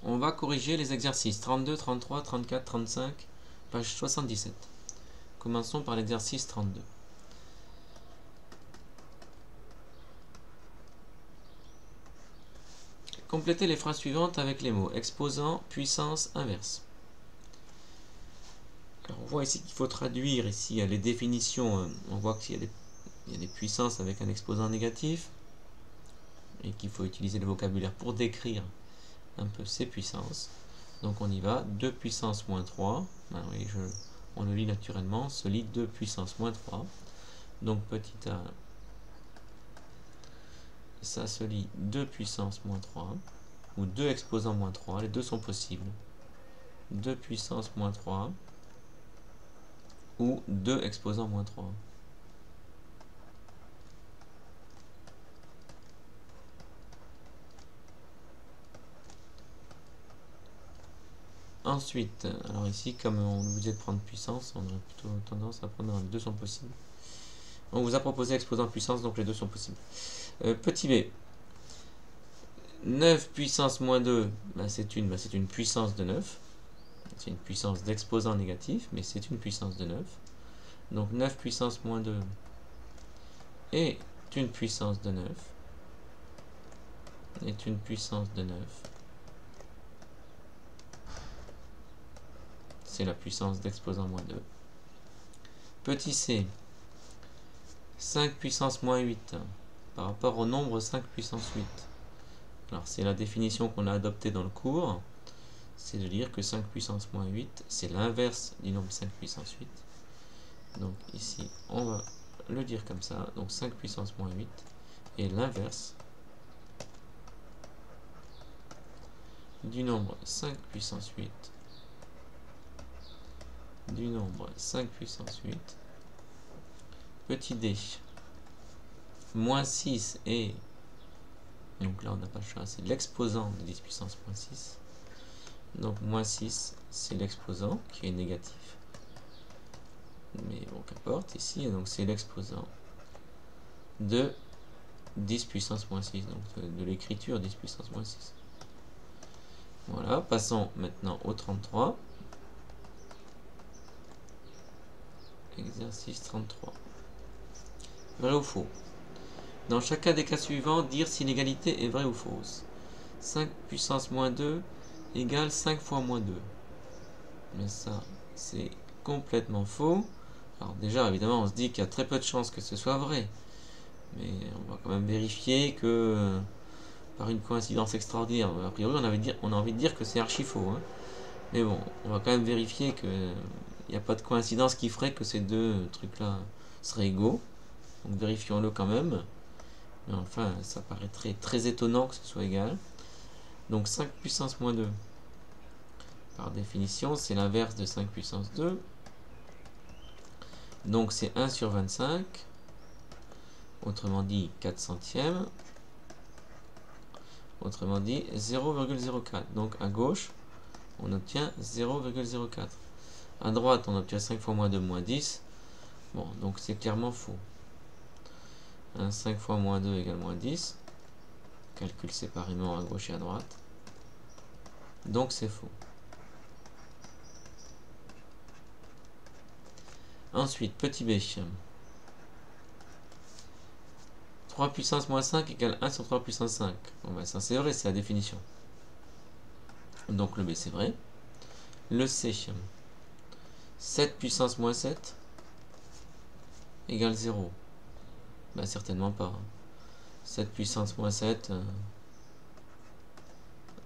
on va corriger les exercices 32, 33, 34, 35, page 77. Commençons par l'exercice 32. Complétez les phrases suivantes avec les mots exposant, puissance, inverse. Alors on voit ici qu'il faut traduire ici les définitions. On voit qu'il y a des puissances avec un exposant négatif et qu'il faut utiliser le vocabulaire pour décrire un peu ces puissances. Donc on y va, 2 puissance moins 3. Ben oui, on le lit naturellement, se lit 2 puissance moins 3. Donc petit a, ça se lit 2 puissance moins 3, ou 2 exposants moins 3, les deux sont possibles. 2 puissance moins 3, ou 2 exposants moins 3. Ensuite, alors ici, comme on vous dit de prendre puissance, on aurait plutôt tendance à prendre les deux sont possibles. On vous a proposé exposant puissance, donc les deux sont possibles. Petit b, 9 puissance moins 2, ben c'est une puissance de 9. C'est une puissance d'exposant négatif, mais c'est une puissance de 9. Donc 9 puissance moins 2 est une puissance de 9. Est une puissance de 9. C'est la puissance d'exposant moins 2. Petit c, 5 puissance moins 8 par rapport au nombre 5 puissance 8. Alors c'est la définition qu'on a adoptée dans le cours. C'est de dire que 5 puissance moins 8, c'est l'inverse du nombre 5 puissance 8. Donc ici, on va le dire comme ça. Donc 5 puissance moins 8 est l'inverse du nombre 5 puissance 8 du nombre 5 puissance 8. Petit d, moins 6 est, donc là on n'a pas le choix, c'est l'exposant de 10 puissance moins 6. Donc moins 6, c'est l'exposant qui est négatif. Mais bon, qu'importe, ici, donc c'est l'exposant de 10 puissance moins 6, donc de l'écriture 10 puissance moins 6. Voilà, passons maintenant au 33. Exercice 33. Vrai ou faux? Dans chacun des cas suivants, dire si l'égalité est vraie ou fausse. 5 puissance moins 2 égale 5 fois moins 2. Mais ça, c'est complètement faux. Alors déjà, évidemment, on se dit qu'il y a très peu de chances que ce soit vrai. Mais on va quand même vérifier que, par une coïncidence extraordinaire, a priori, on a envie de dire que c'est archi faux. Hein. Mais bon, on va quand même vérifier qu'il n'y a pas de coïncidence qui ferait que ces deux trucs-là seraient égaux. Donc vérifions-le quand même. Mais enfin, ça paraîtrait très étonnant que ce soit égal. Donc 5 puissance moins 2. Par définition, c'est l'inverse de 5 puissance 2. Donc c'est 1 sur 25. Autrement dit, 4 centièmes. Autrement dit, 0,04. Donc à gauche, on obtient 0,04. À droite, on obtient 5 fois moins 2, moins 10. Bon, donc c'est clairement faux. 5 fois moins 2 égale moins 10. Calcule séparément à gauche et à droite. Donc c'est faux. Ensuite, petit b. 3 puissance moins 5 égale 1 sur 3 puissance 5. Bon ben ça c'est vrai, c'est la définition. Donc le b c'est vrai. Le c, 7 puissance moins 7 égale 0. Ben certainement pas. 7 puissance moins 7,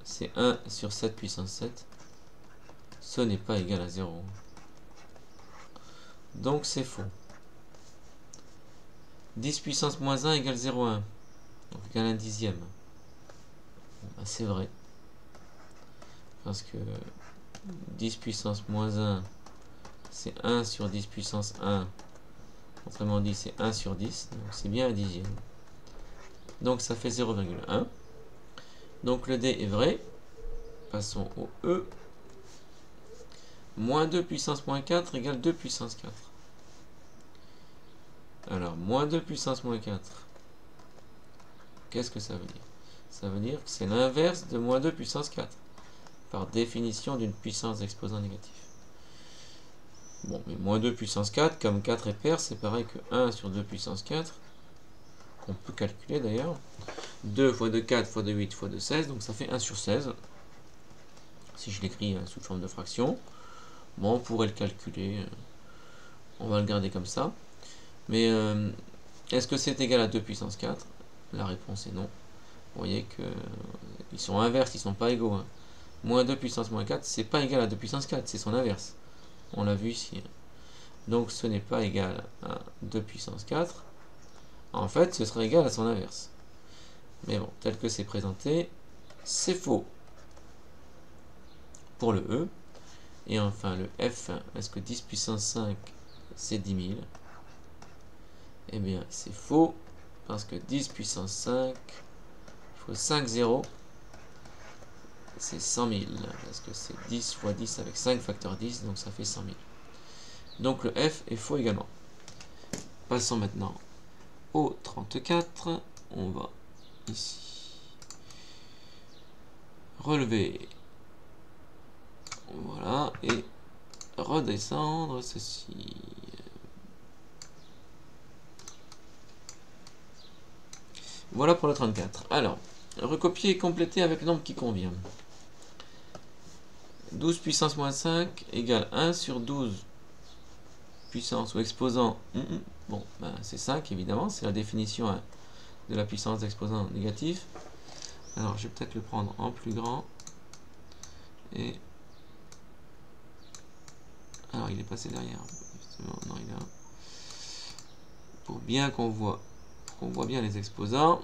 c'est 1 sur 7 puissance 7. Ce n'est pas égal à 0. Donc c'est faux. 10 puissance moins 1 égale 0,1. Donc égale 1 dixième. Ben, c'est vrai. Parce que 10 puissance moins 1, c'est 1 sur 10 puissance 1. Autrement dit, c'est 1 sur 10. Donc c'est bien 1 dixième. Donc ça fait 0,1. Donc le D est vrai. Passons au E. Moins 2 puissance moins 4 égale 2 puissance 4. Alors, moins 2 puissance moins 4. Qu'est-ce que ça veut dire? Ça veut dire que c'est l'inverse de moins 2 puissance 4. par définition d'une puissance d'exposant négatif. Bon, mais moins 2 puissance 4, comme 4 est pair, c'est pareil que 1 sur 2 puissance 4, qu'on peut calculer d'ailleurs. 2 fois 2, 4 fois 2, 8 fois 2, 16, donc ça fait 1 sur 16. Si je l'écris sous forme de fraction, bon, on pourrait le calculer, on va le garder comme ça. Mais est-ce que c'est égal à 2 puissance 4? La réponse est non. Vous voyez qu'ils sont inverses, ils ne sont pas égaux. Hein. Moins 2 puissance moins 4, c'est pas égal à 2 puissance 4, c'est son inverse. On l'a vu ici. Donc ce n'est pas égal à 2 puissance 4. En fait, ce serait égal à son inverse. Mais bon, tel que c'est présenté, c'est faux. Pour le E. Et enfin le F, est-ce que 10 puissance 5, c'est 10 000? Eh bien, c'est faux. Parce que 10 puissance 5, il faut 5 zéros. C'est 100 000. Parce que c'est 10 fois 10 avec 5 facteur 10, donc ça fait 100 000. Donc le F est faux également. Passons maintenant au 34. On va ici relever. Voilà. Et redescendre ceci. Voilà pour le 34. Alors, recopier et compléter avec le nombre qui convient. 12 puissance moins 5 égale 1 sur 12 puissance ou exposant. Bon, ben c'est 5 évidemment, c'est la définition hein, de la puissance d'exposant négatif. Alors, je vais peut-être le prendre en plus grand. Et. Alors, il est passé derrière. Justement, non, il est là. Pour bien qu'on voit bien les exposants.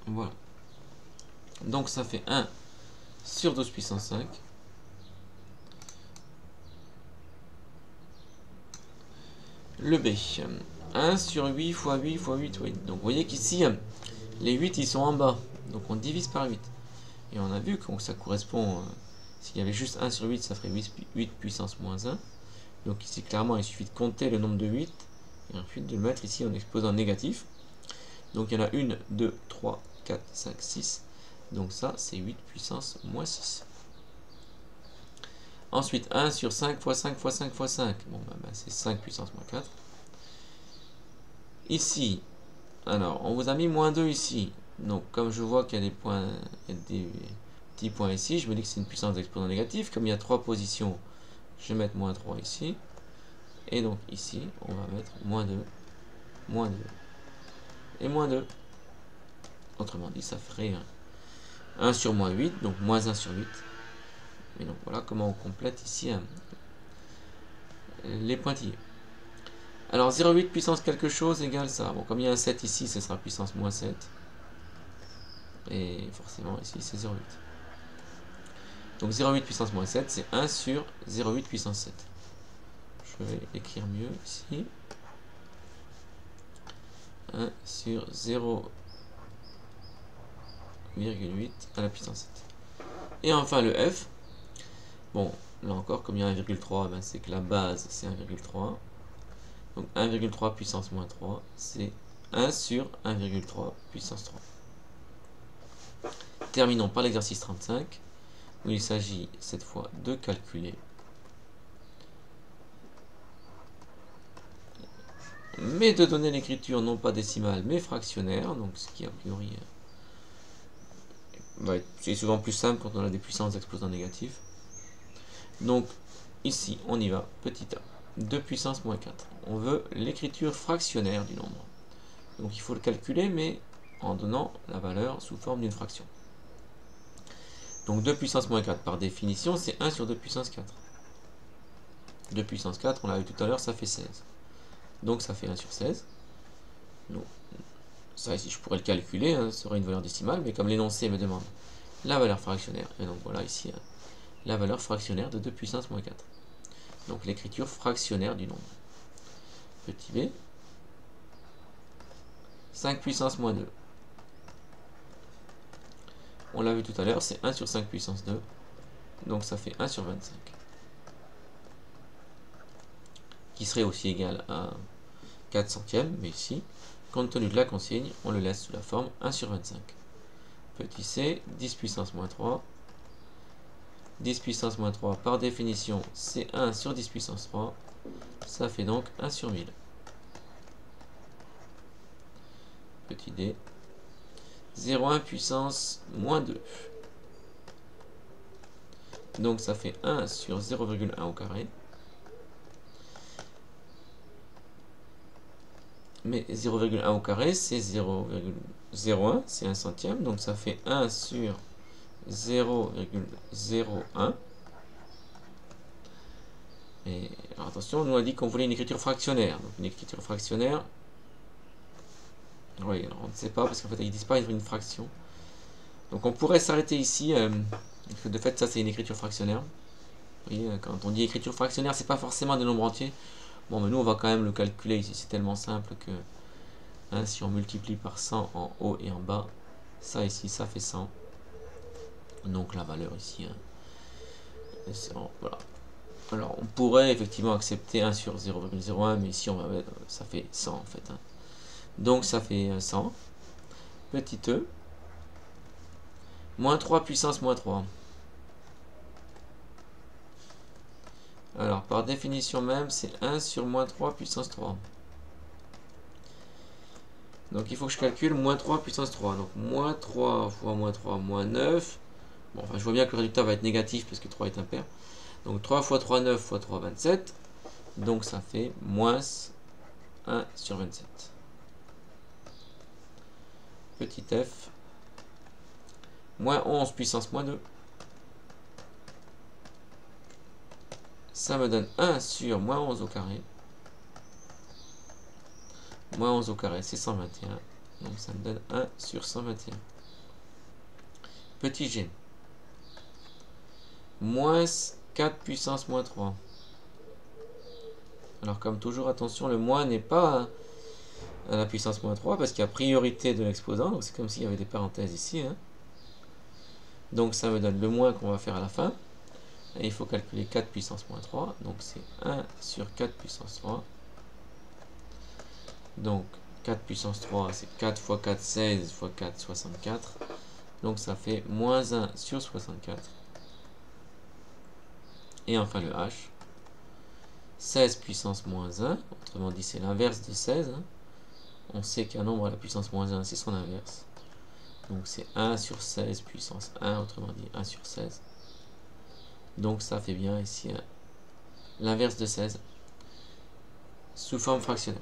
Voilà. Donc, ça fait 1 sur 12 puissance 5. Le B. 1 sur 8 fois 8 fois 8 fois 8. Donc, vous voyez qu'ici, les 8, ils sont en bas. Donc, on divise par 8. Et on a vu que ça correspond... s'il y avait juste 1 sur 8, ça ferait 8 puissance moins 1. Donc, ici, clairement, il suffit de compter le nombre de 8. Et ensuite, de le mettre ici en exposant négatif. Donc, il y en a 1, 2, 3, 4, 5, 6. Donc, ça, c'est 8 puissance moins 6. Ensuite, 1 sur 5 fois 5 fois 5 fois 5. Bon, ben, c'est 5 puissance moins 4. Ici, alors, on vous a mis moins 2 ici. Donc, comme je vois qu'il y a des points, il y a des petits points ici, je me dis que c'est une puissance d'exposant négatif. Comme il y a 3 positions, je vais mettre moins 3 ici. Et donc, ici, on va mettre moins 2 et moins 2. Autrement dit, ça ferait 1 sur moins 8, donc moins 1 sur 8. Et donc voilà comment on complète ici les pointillés. Alors 0,8 puissance quelque chose égale ça. Bon, comme il y a un 7 ici, ce sera puissance moins 7. Et forcément ici c'est 0,8. Donc 0,8 puissance moins 7, c'est 1 sur 0,8 puissance 7. Je vais écrire mieux ici. 1 sur 0,8 à la puissance 7. Et enfin le F. Bon, là encore, comme il y a 1,3, ben c'est que la base, c'est 1,3. Donc 1,3 puissance moins 3, c'est 1 sur 1,3 puissance 3. Terminons par l'exercice 35, où il s'agit cette fois de calculer. Mais de donner l'écriture non pas décimale, mais fractionnaire, donc ce qui a priori c'est souvent plus simple quand on a des puissances d'exposants négatifs. Donc, ici, on y va, petit a, 2 puissance moins 4. On veut l'écriture fractionnaire du nombre. Donc, il faut le calculer, mais en donnant la valeur sous forme d'une fraction. Donc, 2 puissance moins 4, par définition, c'est 1 sur 2 puissance 4. 2 puissance 4, on l'a vu tout à l'heure, ça fait 16. Donc, ça fait 1 sur 16. Donc, ça, ici, je pourrais le calculer, hein, ça aurait une valeur décimale, mais comme l'énoncé me demande la valeur fractionnaire, et donc voilà, ici, la valeur fractionnaire de 2 puissance moins 4. Donc l'écriture fractionnaire du nombre. Petit b. 5 puissance moins 2. On l'a vu tout à l'heure, c'est 1 sur 5 puissance 2. Donc ça fait 1 sur 25. Qui serait aussi égal à 4 centièmes, mais ici, compte tenu de la consigne, on le laisse sous la forme 1 sur 25. Petit c, 10 puissance moins 3. 10 puissance moins 3, par définition, c'est 1 sur 10 puissance 3. Ça fait donc 1 sur 1000. Petit d. 0,1 puissance moins 2. Donc ça fait 1 sur 0,1 au carré. Mais 0,1 au carré, c'est 0,01, c'est 1 centième. Donc ça fait 1 sur 0,01. Et alors attention, on nous a dit qu'on voulait une écriture fractionnaire. Donc une écriture fractionnaire. Oui, alors on ne sait pas parce qu'en fait ils disent pas une fraction. Donc on pourrait s'arrêter ici. Parce que de fait, ça c'est une écriture fractionnaire. Vous voyez, quand on dit écriture fractionnaire, c'est pas forcément des nombres entiers. Bon, mais nous on va quand même le calculer ici. C'est tellement simple que hein, si on multiplie par 100 en haut et en bas, ça ici, ça fait 100. Donc la valeur ici, hein, voilà. Alors on pourrait effectivement accepter 1 sur 0,01, mais ici on va mettre, ça fait 100 en fait. Hein. Donc ça fait 100. Petit e. Moins 3 puissance moins 3. Alors par définition même, c'est 1 sur moins 3 puissance 3. Donc il faut que je calcule moins 3 puissance 3. Donc moins 3 fois moins 3, moins 9. Bon, enfin je vois bien que le résultat va être négatif parce que 3 est impair. Donc 3 fois 3, 9 fois 3, 27. Donc ça fait moins 1 sur 27. Petit f. Moins 11 puissance moins 2. Ça me donne 1 sur moins 11 au carré. Moins 11 au carré, c'est 121. Donc ça me donne 1 sur 121. Petit g. Moins 4 puissance moins 3. Alors comme toujours, attention, le moins n'est pas à la puissance moins 3 parce qu'il y a priorité de l'exposant. Donc c'est comme s'il y avait des parenthèses ici. Hein. Donc ça me donne le moins qu'on va faire à la fin. Et il faut calculer 4 puissance moins 3. Donc c'est 1 sur 4 puissance 3. Donc 4 puissance 3, c'est 4 fois 4, 16 fois 4, 64. Donc ça fait moins 1 sur 64. Et enfin le h. 16 puissance moins 1. Autrement dit, c'est l'inverse de 16. Hein. On sait qu'un nombre à la puissance moins 1, c'est son inverse. Donc c'est 1 sur 16 puissance 1. Autrement dit, 1 sur 16. Donc ça fait bien ici l'inverse de 16 sous forme fractionnaire.